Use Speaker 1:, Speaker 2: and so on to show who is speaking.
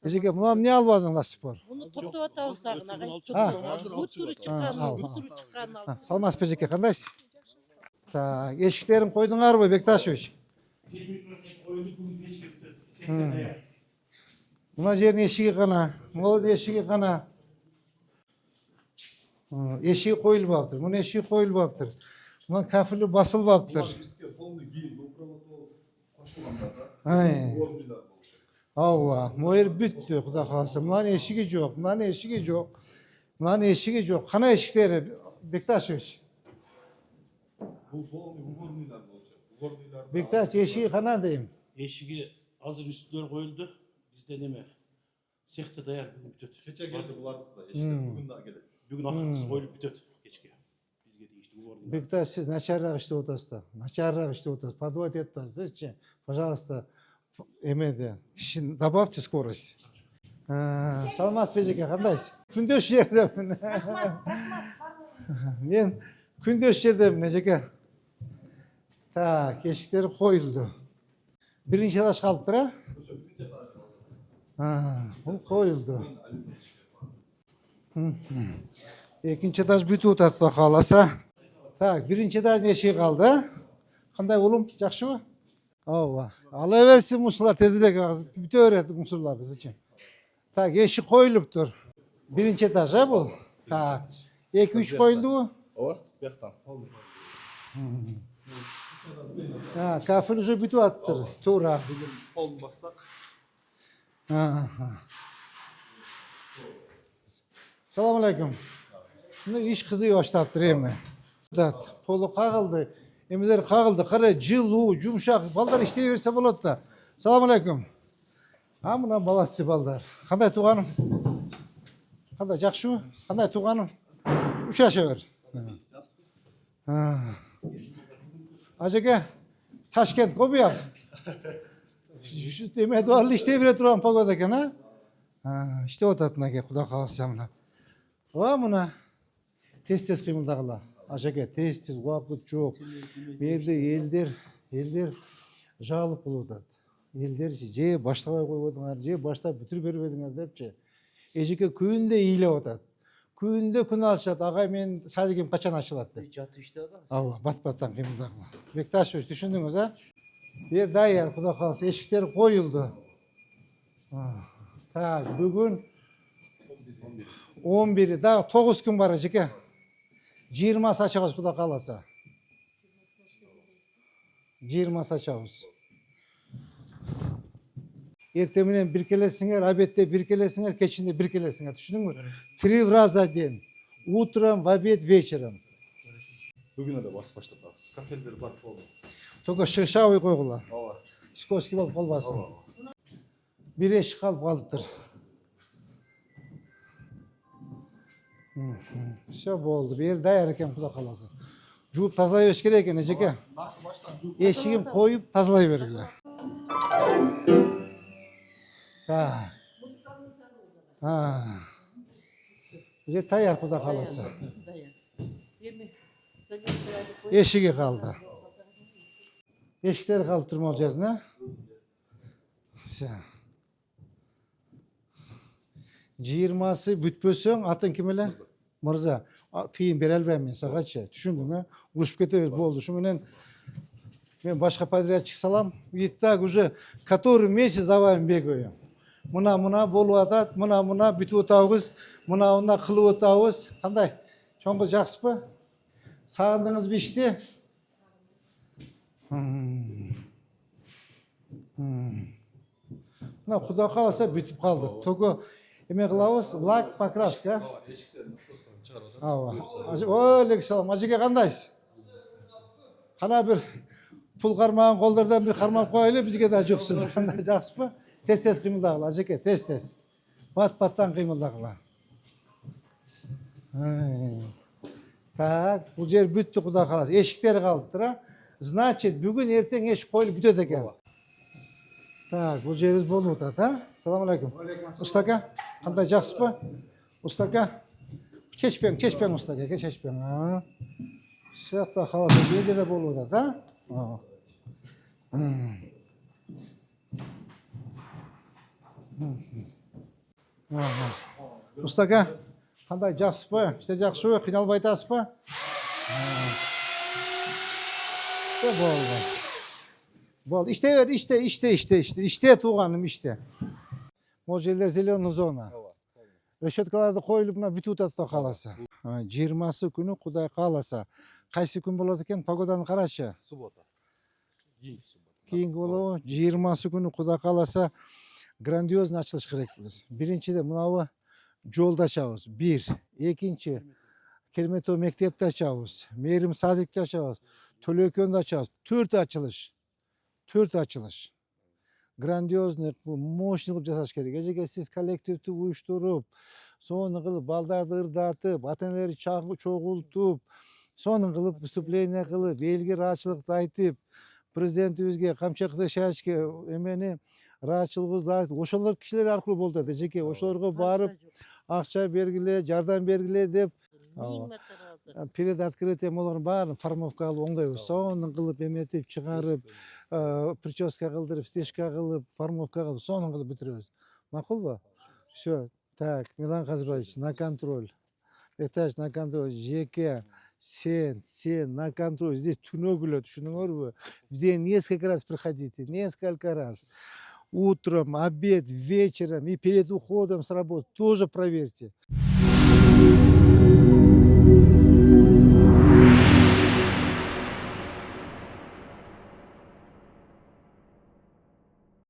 Speaker 1: Ежеге мына не албадың ластик бар?
Speaker 2: Bunu toplап атабыз дагы агай. Бутуру
Speaker 1: al.
Speaker 2: чыккан, бутуру чыккан ал.
Speaker 1: Саламатсыз Ежеке, кандайсыз? Так, эшиктерин койдуңарбы, Бекташевич? Мына жердин эшиги кана, могул эшиги кана. Эшиги коюлбаптыр, мына эшиги коюлбаптыр. Мына кафели басылбаптыр. Ооба, могу бүттү, Кудай кааласа. Мынанын эшиги жок, мынанын эшиги жок. Мынанын эшиги жок. Кана эшиктери, Бекташевич? Бекташ, эшиги кана дейм?
Speaker 3: Eşiği hazır üstler koyuldu. Bizde neme? Sekte dayar bugün bütöt.
Speaker 4: Keçe geldi bulardık da eşikler bugün daha gelir.
Speaker 3: Bugün akıkız koyulup bütöt. Geçke. Bizge değişti.
Speaker 1: Бекташ, сиз начарраак иштеп атасыз да. Начарраак иштеп атасыз. Подводить этип атасызчы. Пожалуйста, эмеде киши добавьте скорость. Саламатсыз Бежеке, кандайсыз? Күндөш жердемин. Мен күндөш жердемин, Эжеке. Так, эшиктер коюлду. Биринчи этаж калыптыр, бул коюлду. Экинчи этаж бүтүп атат, Кудай кааласа. Так, биринчи этаждын эшиги калды. Кандай улум, жакшыбы? Ооба. Ала берсин мусурлар тезирээк бүтө берет мусурлар бизчи. Так, эшик коюлуптур. Биринчи этаж, бул? Так. 2-3 коюлдубу?
Speaker 4: Ооба, бияктан.
Speaker 1: Кафель уже бүтүп атыптыр. Туура.
Speaker 4: Bugün kolunu bassak.
Speaker 1: Салам алейкум. Иш кызый баштаптыр эми. Полу кагылды, эмелер кагылды. Кара, жылуу, жумшак, балдар иштей берсе болот да. Салам алейкум. Мына баласы балдар. Кандай тууганым? Кандай, жакшыбы? Кандай тууганым? Учураша бер. Ажеке, Ташкент го буяк. Эме дуарлы иштей бере турган погода экен, иштеп атат мынакей, Кудай кааласа мына. Мына тез кыймылдагыла. Ажеке, тез убакыт жок. Берде элдер жаалып болуп атат. Элдер же баштабай койбодуңар, же баштап бүтүрүп бербедиңер депчи. Эжеке күндө ыйлап атат. Күндө күн алышат. Агай, мен садигим качан ачылат деп.
Speaker 3: Жатı işte adam.
Speaker 1: Ооба, бат-баттан кыймылдагыла. Бекташевич, түшүндүңүз, Бер даяр, Кудай кааласа, эшиктер коюлду. Так, бүгүн 11, дагы 9 күн бар Эжеке. 20 ачабыз, Кудай кааласа. 20 ачабыз. Эртең менен бир келесиңер, обедте бир келесиңер, кечинде бир келесиңер, түшүндүңбү? 3 раза ден. Утром, в обед, вечером.
Speaker 4: Bugüne de bas başlatırız. Kafeleri var oldu.
Speaker 1: Только шыңшабый койгула.
Speaker 4: Ооба.
Speaker 1: Скользкий болуп калбасын. Бир эшик калып калыптыр. Все болду. Бери даяр экен, Кудай кааласа. Жууп тазалай бериш керек экен, Эжеке. Эшигин коюп тазалай бергиле. Так. Же даяр, Кудай кааласа. Эшиги калды. Эшиктер калыптыр могул жердин, Все. 20-сы бүтпөсөң, атың ким эле? Мырза. Тыйын бере албайм мен сагачы. Түшүндүң, урушуп кетебиз, болду. Ушу менен мен башка подрядчик салам. И так уже который месяц за вами бегаю. Мына болуп атат, мына бүтүп атабыз, мына кылып атабыз. Кандай? Чоңго жакшысызбы? Сагындыңызбы ишти? Мына Кудай кааласа бүтүп калды. Только эме кылабыз, лак, покраска. Алейкум, Ажеке, кандайсыз? Кана бир пул кармаган колдордон бир кармап коелу, бизге да жуксун. Кандай, жакшысызбы? Тез кыймылдагыла, Ажеке, тез. Бат-баттан кыймылдагыла. Так, бул жер бүттү, Кудай кааласа. Эшиктери калыптыр, Значит, бүгүн эртең эшик коюлуп бүтөт экен. Так, бул жерибиз болуп атат, Салам алейкум. Устака, кандай, жакшысызбы? Устака. Кечпең, Устака, кечпең. Сыякта калат, бул жерде болуп атат, Usta aka, qanday жақсысызбы? Ishlar жақсы, qiynalib aytasizmi? Bo'ldi. Bo'ldi, ishtaver, ishta туғаным, ishta. Mo'ljallar zelen zona. Решеткаларды qo'yilib, buni bitib o'tadi qalasa. 20 kuni Xudoy qalasa. Qaysi kun bo'ladi ekan? Pogodani qarachi.
Speaker 4: Суббота.
Speaker 1: Keyingi bo'lavi 20 kuni Xudo qalasa grandiozniy ochilish kerak biz. Birinchidan bunavi yo'lda ochamiz. 1, ikkinchi Kermetov maktabda ochamiz. Merim sadikda ochamiz. To'lekonda ochamiz. 4 ochilish. 4 ochilish. Grandiozniy, mощный qilib jasash kerak. Agar siz kollektivni uyushtirib, so'ni qilib baldarni irdatib, ota-onalarni cho'g'iltib, so'ni qilib выступление qilib, belgi rachilikni aytib, prezidentimizga qamcha qilishashga emeni rachiligimizni aytib, o'shalar kishilar orqali bo'ldi. Jeki o'shalarga borib, ақша бергіле, жардам бергіле деп, перед открытием олардың барын формовка алып оңдай соның қылып еметіп шығарып, прическа қылдырып, стежка қылып, формовка қылып, соның қылып бітіреміз. Мақұл ба? Все, так, Милан Қазбаевич, на контроль. Этаж на контроль, жеке, сен на контроль. Здесь түнөгүлөт, түшүнүңөрбү? В день несколько раз приходите, несколько раз. Утром, обед, вечером и перед уходом с работы тоже проверьте.